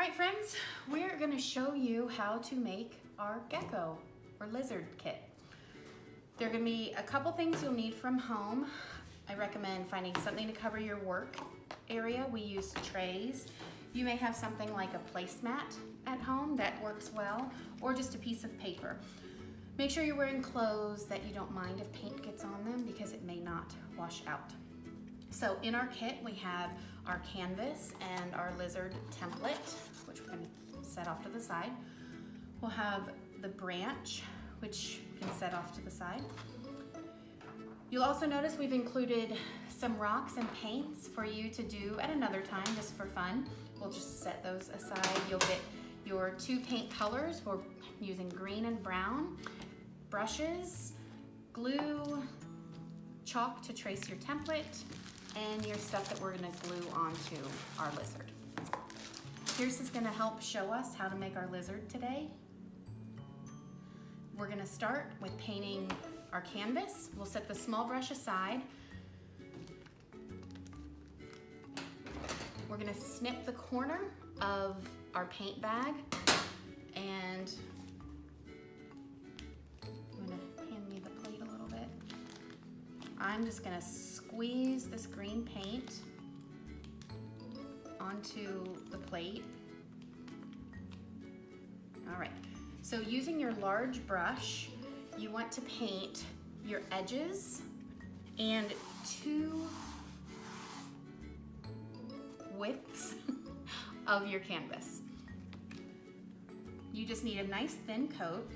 right, friends, we're gonna show you how to make our gecko or lizard kit. There are gonna be a couple things you'll need from home. I recommend finding something to cover your work area. We use trays. You may have something like a placemat at home that works well, or just a piece of paper. Make sure you're wearing clothes that you don't mind if paint gets on them because it may not wash out. So in our kit, we have our canvas and our lizard template, which we're gonna set off to the side. We'll have the branch, which you can set off to the side. You'll also notice we've included some rocks and paints for you to do at another time, just for fun. We'll just set those aside. You'll get your 2 paint colors. We're using green and brown, brushes, glue, chalk to trace your template, and your stuff that we're gonna glue onto our lizard. Pierce is gonna help show us how to make our lizard today. We're gonna start with painting our canvas. We'll set the small brush aside. We're gonna snip the corner of our paint bag, and I'm gonna hand me the plate a little bit. I'm just gonna squeeze this green paint onto the plate. All right, so using your large brush, you want to paint your edges and 2 widths of your canvas. You just need a nice thin coat.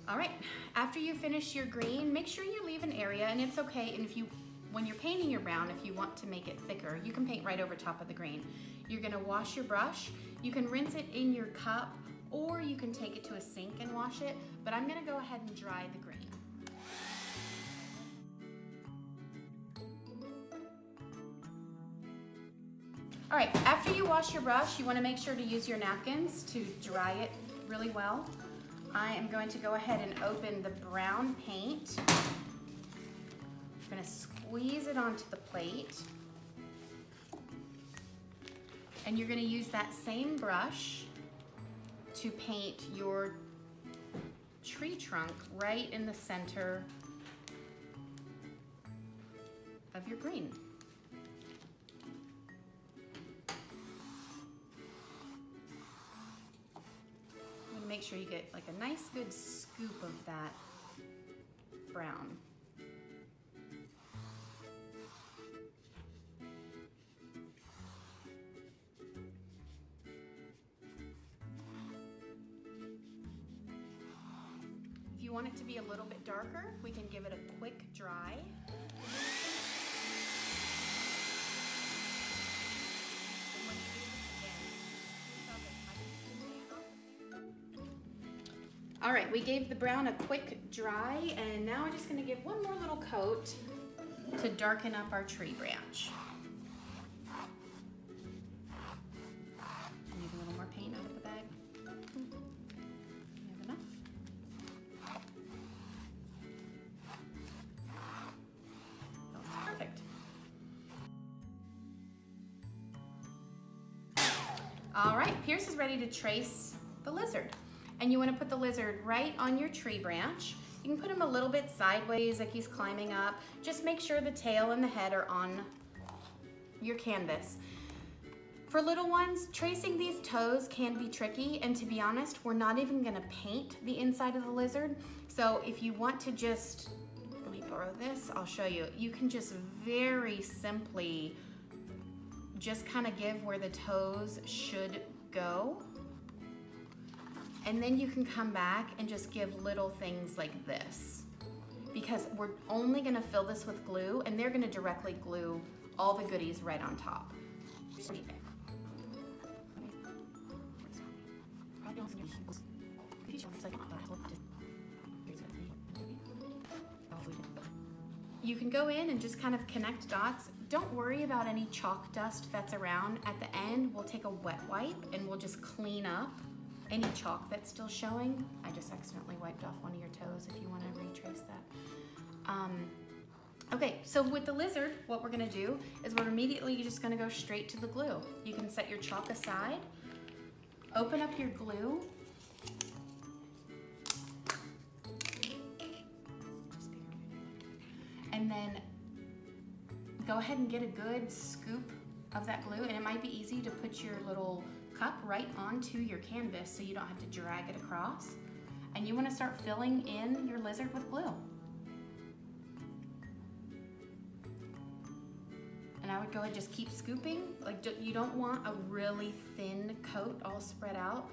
All right, after you finish your green, make sure you leave an area, and it's okay, and when you're painting your brown, if you want to make it thicker, you can paint right over top of the green. You're gonna wash your brush. You can rinse it in your cup, or you can take it to a sink and wash it, but I'm gonna go ahead and dry the green. All right, after you wash your brush, you wanna make sure to use your napkins to dry it really well. I am going to go ahead and open the brown paint. I'm going to squeeze it onto the plate. And you're going to use that same brush to paint your tree trunk right in the center of your green. Make sure you get like a nice good scoop of that brown. If you want it to be a little bit darker, we can give it a quick dry. All right, we gave the brown a quick dry, and now we're just gonna give one more little coat to darken up our tree branch. Need a little more paint out of the bag. You have enough? That's perfect. All right, Pierce is ready to trace the lizard. And you want to put the lizard right on your tree branch. You can put him a little bit sideways like he's climbing up. Just make sure the tail and the head are on your canvas. For little ones, tracing these toes can be tricky, and to be honest, we're not even gonna paint the inside of the lizard. So if you want to just, let me borrow this, I'll show you. You can just very simply just kind of give where the toes should go. And then you can come back and just give little things like this, because we're only gonna fill this with glue, and they're gonna directly glue all the goodies right on top. you can go in and just kind of connect dots. Don't worry about any chalk dust that's around. At the end, we'll take a wet wipe and we'll just clean up any chalk that's still showing. I just accidentally wiped off one of your toes if you want to retrace that. Okay, so with the lizard, what we're gonna do is we're immediately just gonna go straight to the glue. You can set your chalk aside, open up your glue, and then go ahead and get a good scoop of that glue, and it might be easy to put your little cup right onto your canvas so you don't have to drag it across. And you want to start filling in your lizard with glue. And I would go ahead and just keep scooping. Like, you don't want a really thin coat all spread out.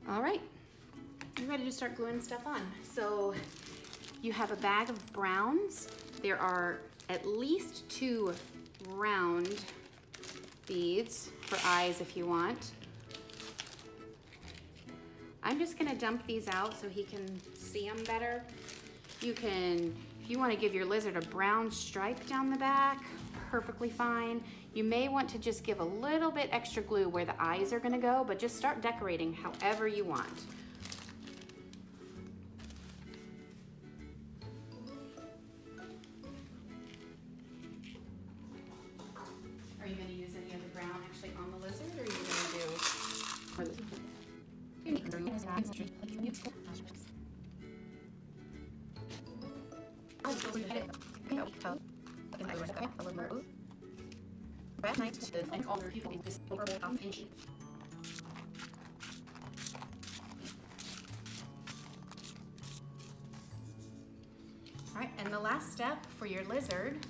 All right, you're ready to start gluing stuff on. So you have a bag of browns. There are at least 2 round beads for eyes if you want. I'm just gonna dump these out so he can see them better. You can, if you wanna give your lizard a brown stripe down the back, perfectly fine. You may want to just give a little bit extra glue where the eyes are gonna go, but just start decorating however you want. Are you gonna use any of the brown actually on the lizard, or are you gonna do? All right, and the last step for your lizard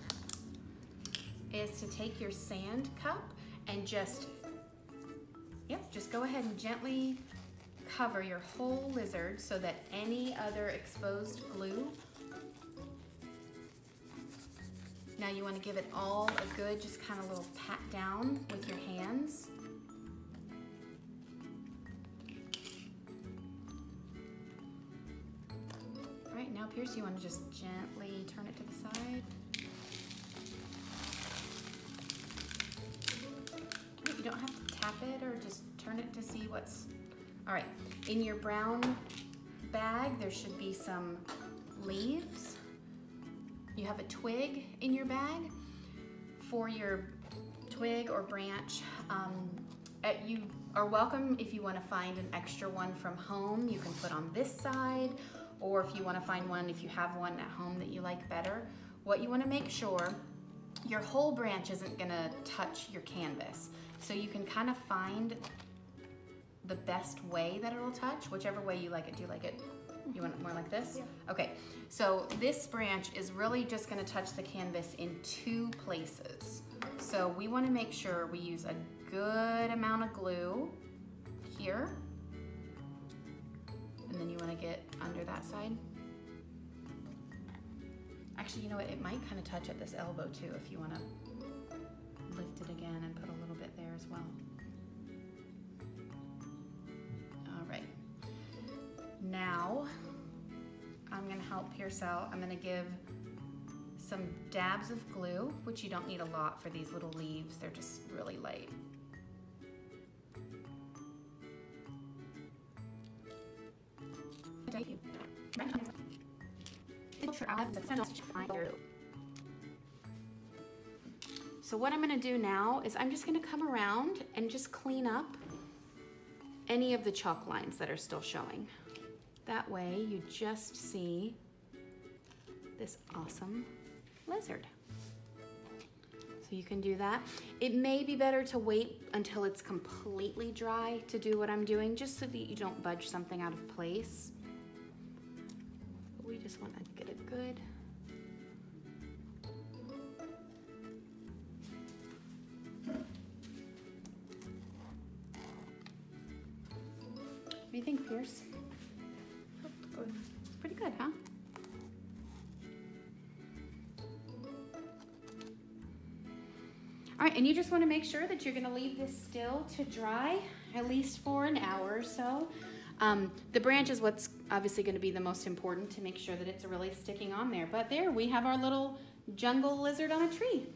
is to take your sand cup and just go ahead and gently cover your whole lizard so that any other exposed glue. Now you want to give it all a good, just kind of little pat down with your hands. All right, now Pierce, you want to just gently turn it to the side. You don't have to tap it, or just turn it to see what's... All right, in your brown bag, there should be some leaves. You have a twig in your bag. For your twig or branch, you are welcome if you want to find an extra one from home, you can put on this side, or if you want to find one, if you have one at home that you like better. What you want to make sure, your whole branch isn't going to touch your canvas. So you can kind of find the best way that it'll touch, whichever way you like it. Do you like it? You want it more like this? Yeah. Okay, so this branch is really just gonna touch the canvas in 2 places. So we wanna make sure we use a good amount of glue here. And then you wanna get under that side. Actually, you know what? It might kind of touch at this elbow too if you wanna lift it again and put a little bit there as well. All right. Now, I'm gonna help Pierce out. I'm gonna give some dabs of glue, which you don't need a lot for these little leaves. They're just really light. Thank you. So what I'm gonna do now is I'm just gonna come around and just clean up any of the chalk lines that are still showing. That way you just see this awesome lizard. So you can do that. It may be better to wait until it's completely dry to do what I'm doing, just so that you don't budge something out of place. But we just want to get it good. What do you think, Pierce? Good. Pretty good, huh? All right, and you just want to make sure that you're going to leave this still to dry at least for an hour or so. The branch is what's obviously going to be the most important to make sure that it's really sticking on there. But there we have our little jungle lizard on a tree.